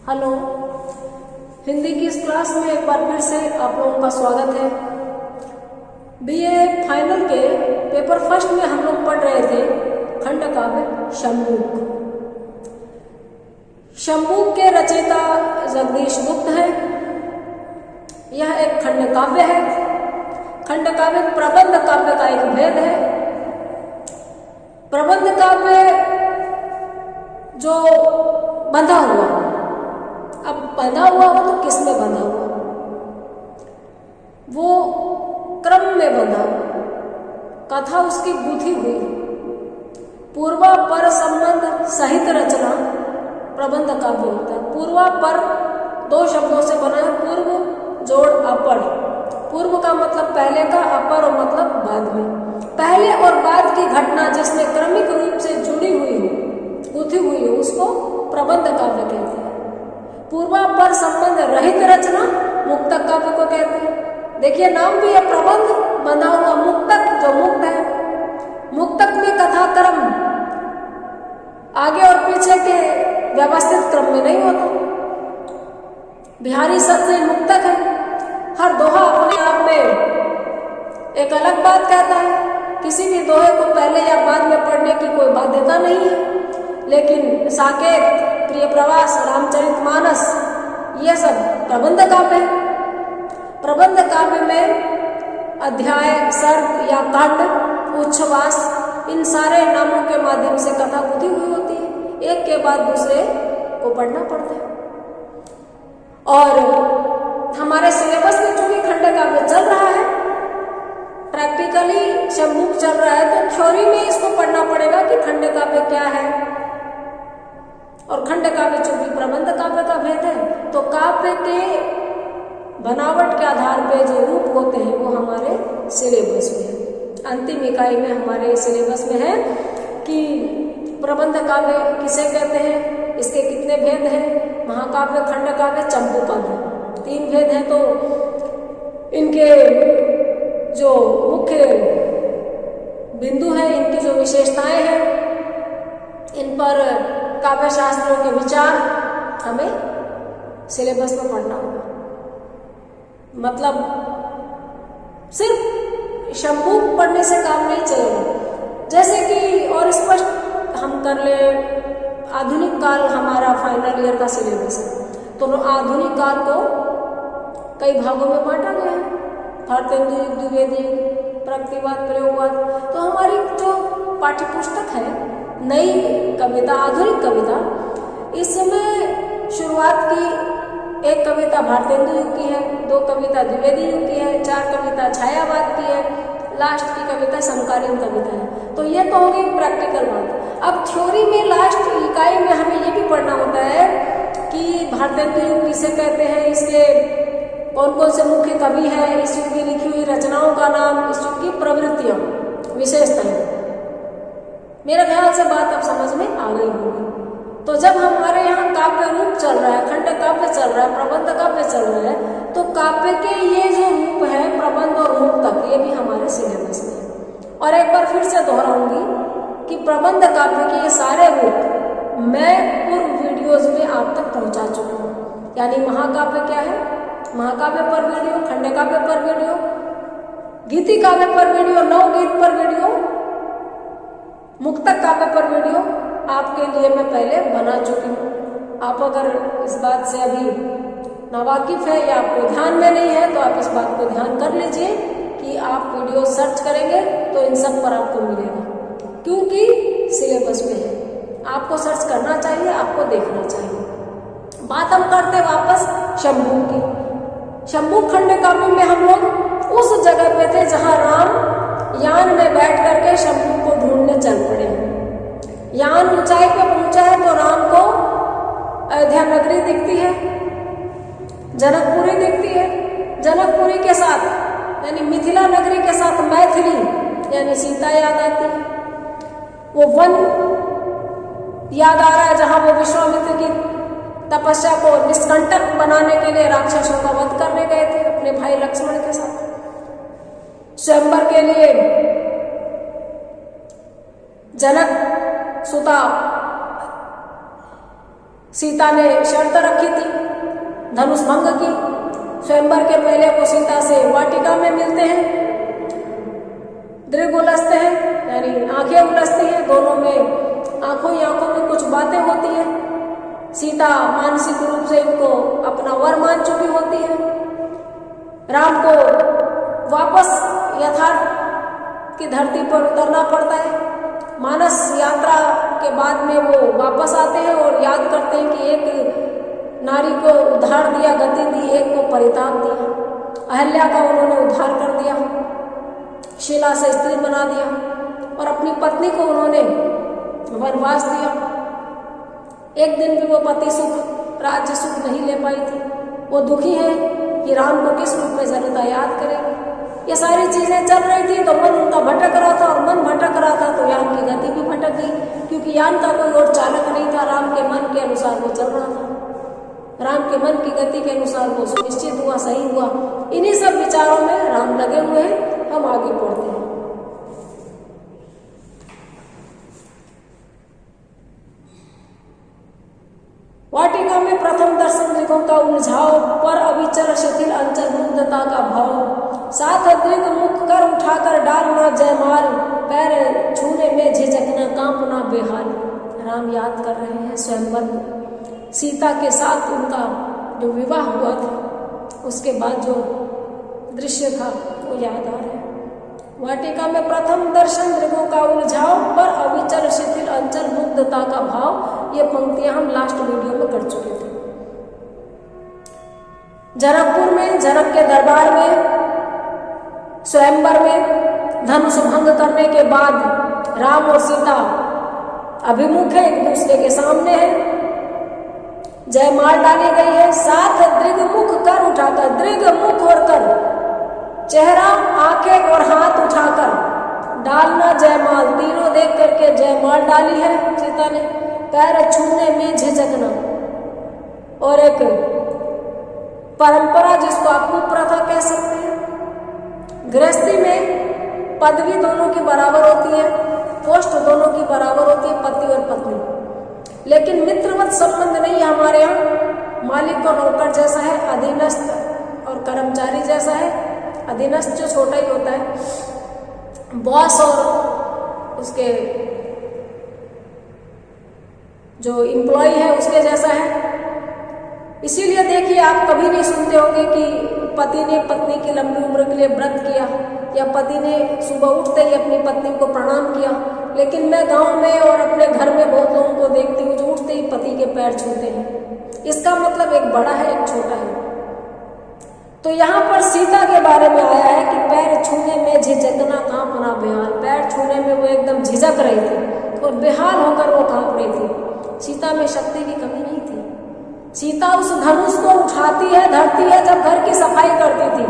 Hello, Hindi की इस class में एक बार फिर से आप लोगों का स्वागत है। बीए फाइनल के पेपर फर्स्ट में हम लोग पढ़ रहे थे खंड काव्य शंबुक। शंबुक के रचयिता जगदीश गुप्त है। यह एक खंड काव्य है। खंड काव्य प्रबंध काव्य का एक भेद है। प्रबंध काव्य जो बंधा हुआ, अब बंधा हुआ हो तो किस में बंधा हुआ? वो क्रम में बंधा हुआ, कथा उसकी गुथी हुई, पूर्वा पर संबंध सहित रचना प्रबंध काव्य होता है। पूर्वा पर दो शब्दों से बना है, पूर्व जोड़ अपर। पूर्व का मतलब पहले का, अपर और मतलब बाद में। पहले और बाद की घटना जिसमें क्रमिक रूप से जुड़ी हुई हो, गुथी हुई हो, उसको प्रबंध काव्य कहते हैं। पूर्वा पर संबंध रहित रचना मुक्तक काव्य को कहते हैं। देखिए, नाम भी है प्रबंध, बंधा हुआ मुक्तक जो मुक्त है। मुक्तक में कथा क्रम आगे और पीछे के व्यवस्थित क्रम में नहीं होता। बिहारी शब्द से मुक्तक है। हर दोहा अपने आप में एक अलग बात कहता है। किसी भी दोहे को पहले या बाद में पढ़ने की कोई बाध्यता नहीं है। लेकिन साकेत, प्रिय प्रवास, रामचरितमानस, ये सब प्रबंध काव्य है। प्रबंध काव्य में अध्याय, सर्ग या कांड, उच्छ्वास, इन सारे नामों के माध्यम से कथा गुथी हुई होती है। एक के बाद दूसरे को पढ़ना पड़ता है। और हमारे सिलेबस में चूंकि खंड काव्य चल रहा है, प्रैक्टिकली शंबुक चल रहा है, तो थ्योरी में इसको पढ़ना पड़ेगा कि खंड काव्य क्या है। और खंड काव्य चूंकि प्रबंध काव्य का भेद है, तो काव्य के बनावट के आधार पे जो रूप होते हैं वो हमारे सिलेबस में है। अंतिम इकाई में हमारे सिलेबस में है कि प्रबंध काव्य किसे कहते हैं, इसके कितने भेद हैं, महाकाव्य, खंड काव्य, चंपू काव्य, 3 भेद हैं। तो इनके जो मुख्य बिंदु हैं, इनकी जो विशेषताएं हैं, इन पर काव्य शास्त्रों के विचार हमें सिलेबस में पढ़ना होगा। मतलब सिर्फ शंबुक पढ़ने से काम नहीं चलेगा। जैसे कि और स्पष्ट हम कर ले, आधुनिक काल हमारा फाइनल ईयर का सिलेबस है, तो आधुनिक काल को कई भागों में बांटा गया है। भारतेंदु युग, द्विवेदी युग, प्रगतिवाद, प्रयोगवाद। तो हमारी जो पाठ्य पुस्तक है, नई कविता, आधुनिक कविता, इसमें शुरुआत की एक कविता भारतेंदु युग की है, 2 कविता द्विवेदी युग की है, 4 कविता छायावाद की है, लास्ट की कविता समकालीन कविता है। तो ये तो होगी प्रैक्टिकल बात। अब थ्योरी में लास्ट इकाई में हमें ये भी पढ़ना होता है कि भारतेंदु युग किसे कहते हैं, इसके कौन कौन से मुख्य कवि हैं, इस युग की लिखी हुई रचनाओं का नाम, इस युग की प्रवृत्तियां, विशेषताएं। मेरा ख्याल से बात अब समझ में आ गई होगी। तो जब हमारे यहाँ काव्य रूप चल रहा है, खंड काव्य चल रहा है, प्रबंध काव्य चल रहा है, तो काव्य के ये जो रूप है, प्रबंध और मुक्तक, ये भी हमारे सिलेबस में है। और एक बार फिर से दोहराऊंगी कि प्रबंध काव्य के ये सारे रूप मैं पूर्व वीडियोज में आप तक पहुंचा चुकी हूँ। यानी महाकाव्य क्या है, महाकाव्य पर वीडियो, खंड काव्य पर वीडियो, गीति काव्य पर वीडियो, नवगीत पर वीडियो, मुक्तक काव्य पर वीडियो आपके लिए मैं पहले बना चुकी हूँ। आप अगर इस बात से अभी नावाकिफ है या आपको ध्यान में नहीं है, तो आप इस बात को ध्यान कर लीजिए कि आप वीडियो सर्च करेंगे तो इन सब पर आपको मिलेगा, क्योंकि सिलेबस में है। आपको सर्च करना चाहिए, आपको देखना चाहिए। बात हम करते वापस शंबुक की। शंबुक खंड काव्य में हम लोग उस जगह पे थे जहां राम यान में बैठ करके शंबुक को ढूंढने चल पड़े। यान ऊंचाई पे पहुंचा है तो राम को अयोध्या नगरी दिखती है, जनकपुरी दिखती है। जनकपुरी के साथ यानी मिथिला नगरी के साथ मैथिली यानी सीता याद आती है। वो वन याद आ रहा है जहां वो विश्वामित्र की तपस्या को निष्कंटक बनाने के लिए राक्षसों का वध करने गए थे अपने भाई लक्ष्मण के साथ। स्वयंवर के लिए जनक सुता सीता ने शर्त रखी थी धनुष भंग की। स्वयंवर के पहले वो सीता से वाटिका में मिलते हैं, दृग उलझते हैं, यानी आंखें उलझती हैं, दोनों में आंखों ही आंखों में कुछ बातें होती हैं। सीता मानसिक रूप से इनको अपना वर मान चुकी होती है। राम को वापस यथार्थ की धरती पर उतरना पड़ता है। मानस यात्रा के बाद में वो वापस आते हैं और याद करते हैं कि एक नारी को उद्धार दिया, गति दी, एक को परिताप दिया। अहल्या का उन्होंने उद्धार कर दिया, शिला से स्त्री बना दिया, और अपनी पत्नी को उन्होंने वनवास दिया। एक दिन भी वो पति सुख, राज्य सुख नहीं ले पाई थी। वो दुखी है कि राम को किस रूप में जरूरत याद करेंगे। ये सारी चीजें चल रही थी तो मन उनका भटक रहा था, और मन भटक रहा था तो यान की गति भी भटक गई, क्योंकि यान का कोई और चालक नहीं था। राम के मन के अनुसार वो चल रहा था, राम के मन की गति के अनुसार वो सुनिश्चित हुआ, सही हुआ। इन्हीं सब विचारों में राम लगे हुए हैं। हम आगे पढ़ते हैं। वाटिका में प्रथम दर्शन दृगों का उलझाव, पर अविचल शिथिल अंचल मुग्धता का भाव, साथ दृग मुख कर उठाकर डालना जयमाल, पैर छूने में झिझकना कांपना बेहाल। राम याद कर रहे हैं स्वयंवर को, सीता के साथ उनका जो विवाह हुआ था उसके बाद जो दृश्य था वो याद आ रहा है। वाटिका में प्रथम दर्शन दृगों का उलझाव, पर अविचल शिथिल अंचल मुग्धता का भाव। ये पंक्तियां हम लास्ट वीडियो में कर चुके थे। जनकपुर में, जनक के दरबार में, स्वयंवर में धनुष भंग करने के बाद राम और सीता अभिमुख है, एक दूसरे के सामने है। जयमाल डाली गई है, साथ दृग मुख कर उठाकर, दृग मुख और कर, चेहरा, आंखें और हाथ उठाकर डालना जयमाल, तीनों देख करके जयमाल डाली है सीता ने। पैर छूने में झिझकना, और एक परंपरा जिसको आप कुप्रथा कह सकते हैं। गृहस्थी में पदवी दोनों की बराबर होती है, पोस्ट दोनों की बराबर होती है, पति और पत्नी। लेकिन मित्रवत संबंध नहीं है हमारे यहाँ। मालिक और नौकर जैसा है, अधीनस्थ और कर्मचारी जैसा है। अधीनस्थ जो छोटा ही होता है, बॉस और उसके जो एम्प्लॉय है उसके जैसा है। इसीलिए देखिए, आप कभी नहीं सुनते होंगे कि पति ने पत्नी की लंबी उम्र के लिए व्रत किया, या पति ने सुबह उठते ही अपनी पत्नी को प्रणाम किया। लेकिन मैं गांव में और अपने घर में बहुत लोगों को देखती हूँ जो उठते ही पति के पैर छूते हैं। इसका मतलब एक बड़ा है, एक छोटा है। तो यहाँ पर सीता के बारे में आया है कि पैर छूने में झिझकना कांपना बेहाल। पैर छूने में वो एकदम झिझक रही थी और बेहाल होकर वो कांप रही थी। सीता में शक्ति की कमी नहीं थी। सीता उस धनुष को उठाती है, धरती है जब घर की सफाई करती थी।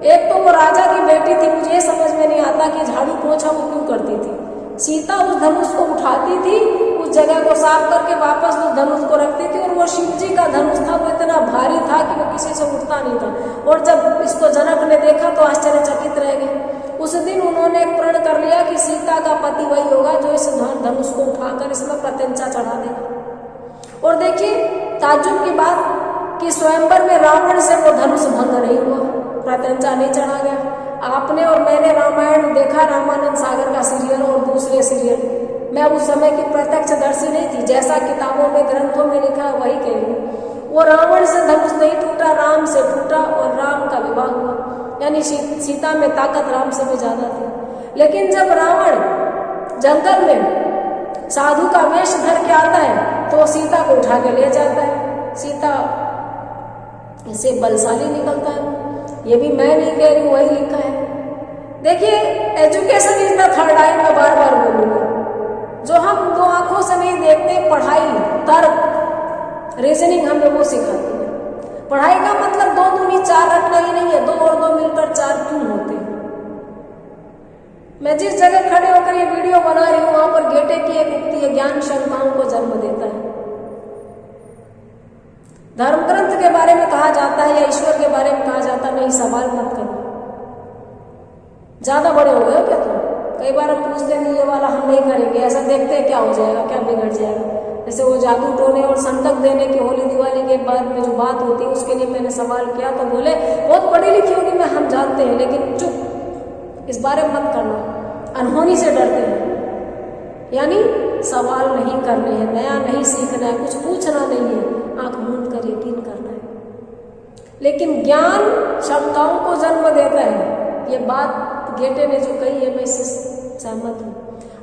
एक तो वो राजा की बेटी थी, मुझे समझ में नहीं आता कि झाड़ू पोछा वो क्यों करती थी। सीता उस धनुष को उठाती थी, उस जगह को साफ करके वापस उस धनुष को रखती थी। और वो शिव जी का धनुष था, वो इतना भारी था कि वो किसी से उठता नहीं था। और जब इसको जनक ने देखा तो आश्चर्यचकित रह गए। उस दिन उन्होंने एक प्रण कर लिया कि सीता का पति वही होगा जो इस धनुष को उठाकर इसमें प्रत्यंचा चढ़ा देगा। और देखिए ताज्जुब की बात कि स्वयंवर में रावण से वो धनुष भंग नहीं हुआ, प्रत्यंचा नहीं चढ़ा गया। आपने और मैंने रामायण देखा, रामानंद सागर का सीरियल और दूसरे सीरियल। मैं उस समय की प्रत्यक्षदर्शी नहीं थी, जैसा किताबों में ग्रंथों में लिखा है वही कह रही हूँ। वो रावण से धनुष नहीं टूटा, राम से टूटा और राम का विवाह हुआ। यानी सीता में ताकत राम से भी ज्यादा थी। लेकिन जब रावण जंगल में साधु का वेश धर के आता है तो सीता को उठा के ले जाता है। सीता इसे बलशाली निकलता है। ये भी मैं नहीं कह रही हूँ, वही लिखा है। देखिए, एजुकेशन इज द थर्ड आई, मैं बार बार बोलूंगी। जो हम दो आंखों से नहीं देखते, पढ़ाई, तर्क, रीजनिंग हमें वो सिखाती है। पढ़ाई का मतलब 2 दूनी 4 रखना ही नहीं है, 2 और 2 मिलकर 4 क्यों होते हैं। मैं जिस जगह खड़े होकर ये वीडियो बना रही हूँ वहां पर गेटे की एक उक्ति है, ज्ञान शंकाओं को जन्म देता है। धर्म ग्रंथ के बारे में कहा जाता है या ईश्वर के बारे में कहा जाता है, नहीं सवाल मत करो। ज्यादा बड़े हो गए हो क्या तुम? कई बार हम पूछते नहीं, ये वाला हम नहीं करेंगे, ऐसा देखते हैं क्या हो जाएगा, क्या बिगड़ जाएगा। जैसे वो जादू टोने और संतक देने की होली दिवाली के बाद में जो बात होती है, उसके लिए मैंने सवाल किया तो बोले बहुत पढ़ी लिखी होगी मैं, हम जानते हैं, लेकिन चुप, इस बारे में मत करना, अनहोनी से डरते हैं। यानी सवाल नहीं करने हैं, नया नहीं सीखना है, कुछ पूछना नहीं है, आंख मूंद कर यकीन करना है। लेकिन ज्ञान शंकाओं को जन्म देता है, ये बात गेटे ने जो कही है मैं इससे सहमत हूँ।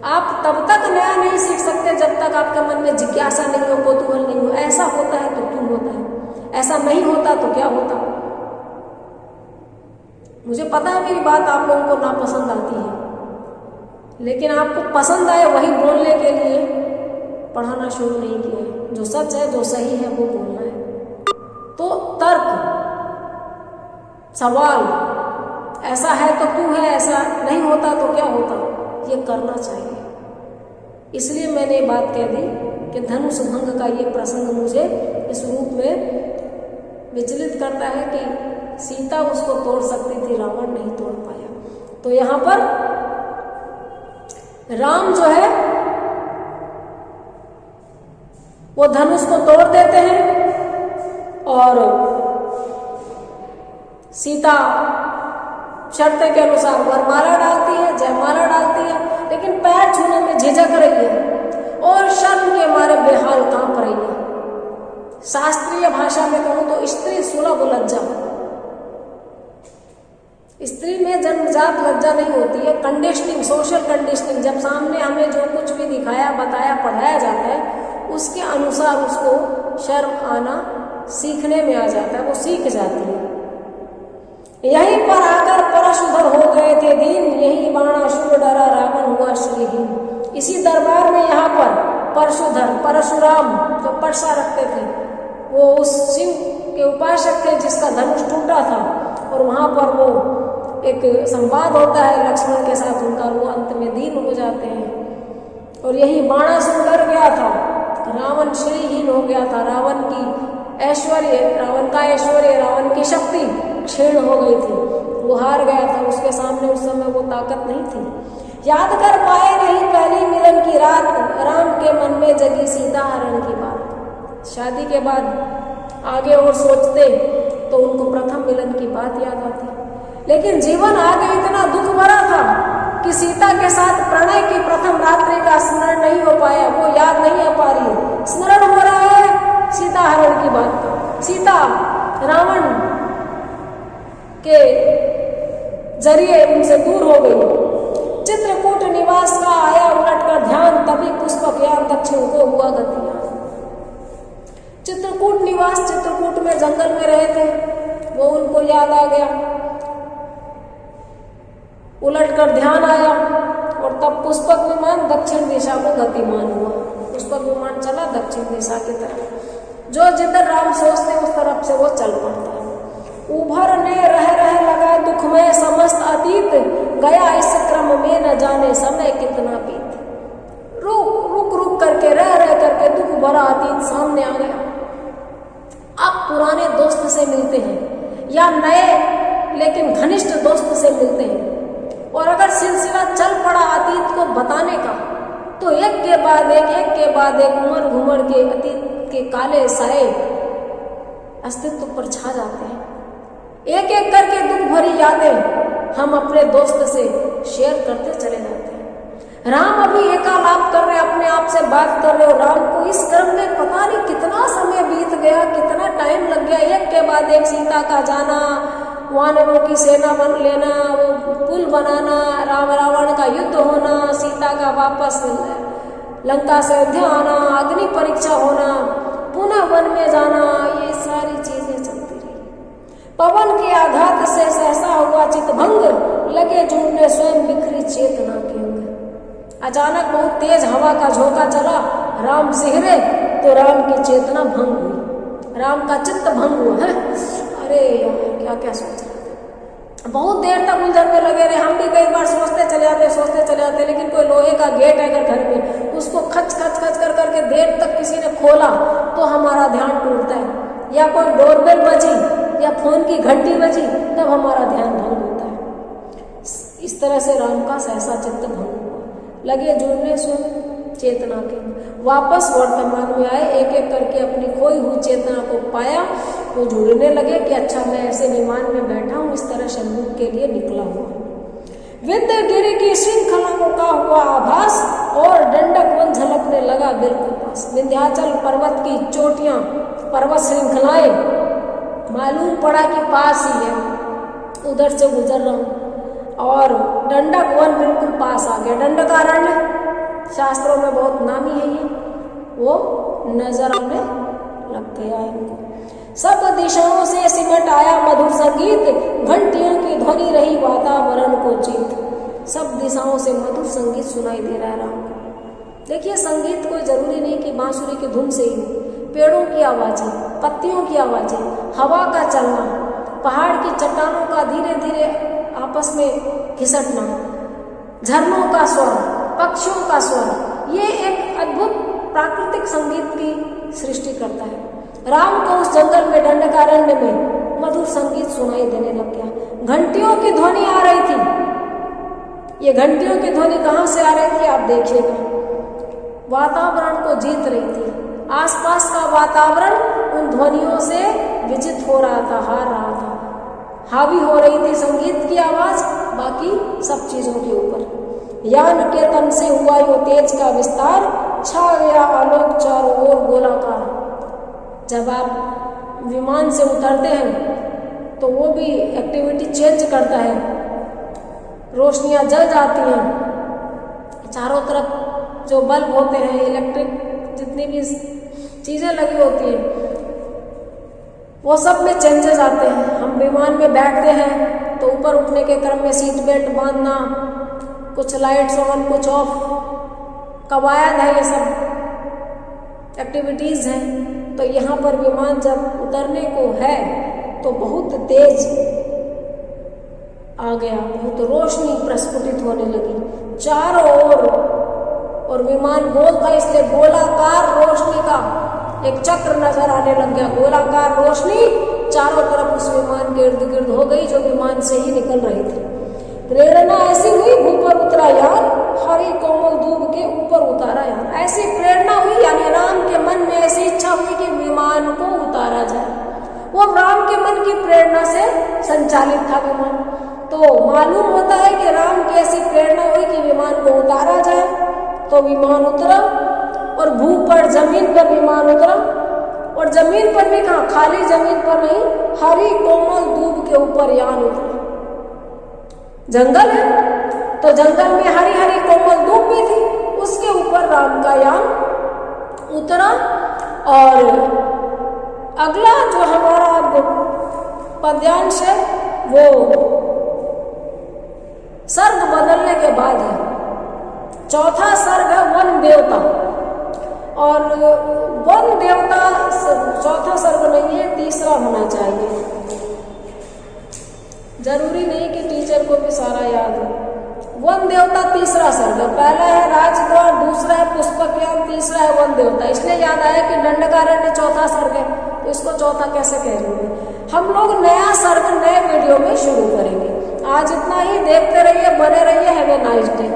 आप तब तक नया नहीं सीख सकते जब तक आपके मन में जिज्ञासा नहीं हो, कौतूहल नहीं हो। ऐसा होता है तो क्यों होता है, ऐसा नहीं होता तो क्या होता। मुझे पता है मेरी बात आप लोगों को नापसंद आती है, लेकिन आपको पसंद आए वही बोलने के लिए पढ़ाना शुरू नहीं किया है। जो सच है, जो सही है वो बोलना है। तो तर्क, सवाल, ऐसा है तो क्यों है, ऐसा नहीं होता तो क्या होता, ये करना चाहिए। इसलिए मैंने ये बात कह दी कि धनुष भंग का ये प्रसंग मुझे इस रूप में विचलित करता है कि सीता उसको तोड़ सकती थी, रावण नहीं तोड़ पाया। तो यहां पर राम जो है वो धनुष को तोड़ देते हैं और सीता शर्त के अनुसार वरमाला डालती है, जयमाला डालती है, लेकिन पैर छूने में झिझक रही है और शर्म के मारे बेहाल कांप रही है। शास्त्रीय भाषा में कहूं तो स्त्री सुलभ लज्जा, स्त्री में जन्मजात लज्जा नहीं होती है, कंडीशनिंग, सोशल कंडीशनिंग। जब सामने हमें जो कुछ भी दिखाया, बताया, पढ़ाया जाता है, उसके अनुसार उसको शर्म आना सीखने में आ जाता है, वो सीख जाती है। यहीं पर आकर परशुधर हो गए थे दीन, यही बाणासुर डरा रावण हुआ श्रीहीन। इसी दरबार में यहाँ पर परशुधर, परशुराम जो परसा रखते थे, वो उस शिव के उपासक थे जिसका धनुष टूटा था, और वहां पर वो एक संवाद होता है लक्ष्मण के साथ उनका, वो अंत में दीन हो जाते हैं। और यही बाणासुर डर गया था, रावण श्रीहीन हो गया था, रावण की ऐश्वर्य, रावण का ऐश्वर्य, रावण की शक्ति क्षीण हो गई थी, वो हार गया था, उसके सामने उस समय वो ताकत नहीं थी। याद कर पाए नहीं पहली मिलन की रात, राम के मन में जगी सीता हरण की बात। शादी के बाद आगे और सोचते तो उनको प्रथम मिलन की बात याद आती, लेकिन जीवन आगे इतना दुख भरा था कि सीता के साथ प्रणय की प्रथम रात्रि का स्मरण नहीं हो पाया, वो याद नहीं आ पा रही है। स्मरण हो रहा है सीता हरण की बात का। सीता रावण के जरिए उनसे दूर हो गई। चित्रकूट निवास का आया उलट कर ध्यान, तभी पुष्पक यान दक्षिण को हुआ गतियान। चित्रकूट निवास, चित्रकूट में जंगल में रहे थे, वो उनको याद आ गया, उलट कर ध्यान आया, और तब पुष्पक विमान दक्षिण दिशा को गतिमान हुआ। पुष्पक विमान चला दक्षिण दिशा की तरफ, जो जिधर राम सोचते उस तरफ से वो चल पड़ता है। उभरने रह लगा दुख में समस्त अतीत, गया इस क्रम में न जाने समय कितना बीत। रुक करके रह करके दुख भरा अतीत सामने आ गया। अब पुराने दोस्त से मिलते हैं या नए लेकिन घनिष्ठ दोस्त से मिलते हैं, और अगर सिलसिला चल पड़ा अतीत को बताने का, तो एक के बाद एक उमड़ घुमड़ के अतीत के काले साए अस्तित्व पर छा जाते हैं। एक एक करके दुख भरी यादें हम अपने दोस्त से शेयर करते चले जाते हैं। राम अभी एकालाप कर रहे, अपने आप से बात कर रहे, और राम को इस क्रम में पता नहीं कितना समय बीत गया, कितना टाइम लग गया। एक के बाद एक सीता का जाना, वानरों की सेना बन लेना, वो पुल बनाना, रावण का युद्ध होना, सीता का वापस लंका से अयोध्या आना, अग्नि परीक्षा होना, पुनः वन में जाना, ये सारी चीजें चलती रही। पवन के आघात से सहसा हुआ चितभंग, लगे जुड़ने स्वयं बिखरी चेतना के अंग। अचानक बहुत तेज हवा का झोंका चला, राम सिहरे तो राम की चेतना भंग हुई, राम का चित्त भंग हुआ है। अरे यार क्या क्या सोच रहे थे, बहुत देर तक उलझन में लगे रहे। हम भी कई बार सोचते चले जाते, लेकिन कोई लोहे का गेट है अगर घर में, उसको खच कर करके देर तक किसी ने खोला तो हमारा ध्यान टूटता है, या कोई डोरबेल बजी या फोन की घंटी बजी तब हमारा ध्यान भंग होता है। इस तरह से राम का सहसा चित्त भंग हुआ, लगे जुड़ने स्वयं चेतना के, वापस वर्तमान में आए, एक एक करके अपनी खोई हुई चेतना को पाया। वो ढूंढने लगे कि अच्छा मैं ऐसे विमान में बैठा हूँ, इस तरह शंभू के लिए निकला हुआ। विंध्यगिरि की श्रृंखलाओं का हुआ आभास और दंडक वन झलकने लगा बिल्कुल पास। विंध्याचल पर्वत की चोटियां, पर्वत श्रृंखलाएं मालूम पड़ा कि पास ही है, उधर से गुजर रहा हूँ और दंडक वन बिल्कुल पास आ गया। दंडकारण्य शास्त्रों में बहुत नामी है ये, वो नजर आने लग गया इनको। सब दिशाओं से सिमट आया मधुर संगीत, घंटियों की ध्वनि रही वातावरण को जीत। सब दिशाओं से मधुर संगीत सुनाई दे रहा है राम को। देखिए संगीत कोई जरूरी नहीं कि बांसुरी की धुन से ही, पेड़ों की आवाजें, पत्तियों की आवाजें, हवा का चलना, पहाड़ की चट्टानों का धीरे धीरे आपस में घिसटना, झरनों का स्वर, पक्षियों का स्वर, ये एक अद्भुत प्राकृतिक संगीत की सृष्टि करता है। राम को उस जंगल में दंडकारण्य में मधुर संगीत सुनाई देने लग गया। घंटियों की ध्वनि आ रही थी। ये घंटियों की ध्वनि कहाँ से आ रही थी आप देखिएगा, वातावरण को जीत रही थी। आसपास का वातावरण उन ध्वनियों से विजित हो रहा था, हार रहा था, हावी हो रही थी संगीत की आवाज बाकी सब चीजों के ऊपर। यान के तन से हुआ यो तेज का विस्तार, छा गया आलोक चारों ओर गोलाकार। जब आप विमान से उतरते हैं तो वो भी एक्टिविटी चेंज करता है, रोशनियां जल जाती हैं, चारों तरफ जो बल्ब होते हैं, इलेक्ट्रिक जितनी भी चीजें लगी होती हैं, वो सब में चेंजेस आते हैं। हम विमान में बैठते हैं तो ऊपर उठने के क्रम में सीट बेल्ट बांधना, कुछ लाइट्स ऑन कुछ ऑफ, कवायद है, ये सब एक्टिविटीज हैं। तो यहाँ पर विमान जब उतरने को है तो बहुत तेज आ गया, बहुत रोशनी प्रस्फुटित होने लगी चारों ओर, और विमान गोल था इसलिए गोलाकार रोशनी का एक चक्र नजर आने लग गया। गोलाकार रोशनी चारों तरफ उस विमान के इर्द गिर्द हो गई जो विमान से ही निकल रही थी। प्रेरणा ऐसी हुई भू पर उतरा यार, हरि कोमल दूब के ऊपर उतारा यार। ऐसी प्रेरणा हुई, यानी राम के मन में ऐसी इच्छा हुई कि विमान को उतारा जाए। वो राम के मन की प्रेरणा से संचालित था विमान। तो मालूम होता है कि राम की ऐसी प्रेरणा हुई कि विमान को उतारा जाए, तो विमान उतरा और भू पर जमीन पर विमान उतरा, और जमीन पर भी कहा, खाली जमीन पर नहीं, हरी कोमल दूब के ऊपर यान उतरा। जंगल है तो जंगल में हरी हरी कोमल दूब भी थी, उसके ऊपर राम का यान उतरा। और अगला जो हमारा पद्यांश है वो सर्ग बदलने के बाद है। चौथा सर्ग है वन देवता, और वन देवता चौथा सर्ग नहीं है, तीसरा होना चाहिए। जरूरी नहीं कि टीचर को भी सारा याद हो। वन देवता तीसरा सर्ग, पहला है राजद्वार, दूसरा है पुष्पकयान, तीसरा है वन देवता। इसलिए याद आया कि दंडकारण्य चौथा सर्ग है, तो इसको चौथा कैसे कहेंगे। हम लोग नया सर्ग नए वीडियो में शुरू करेंगे। आज इतना ही, देखते रहिए, बने रहिए। Have a nice day.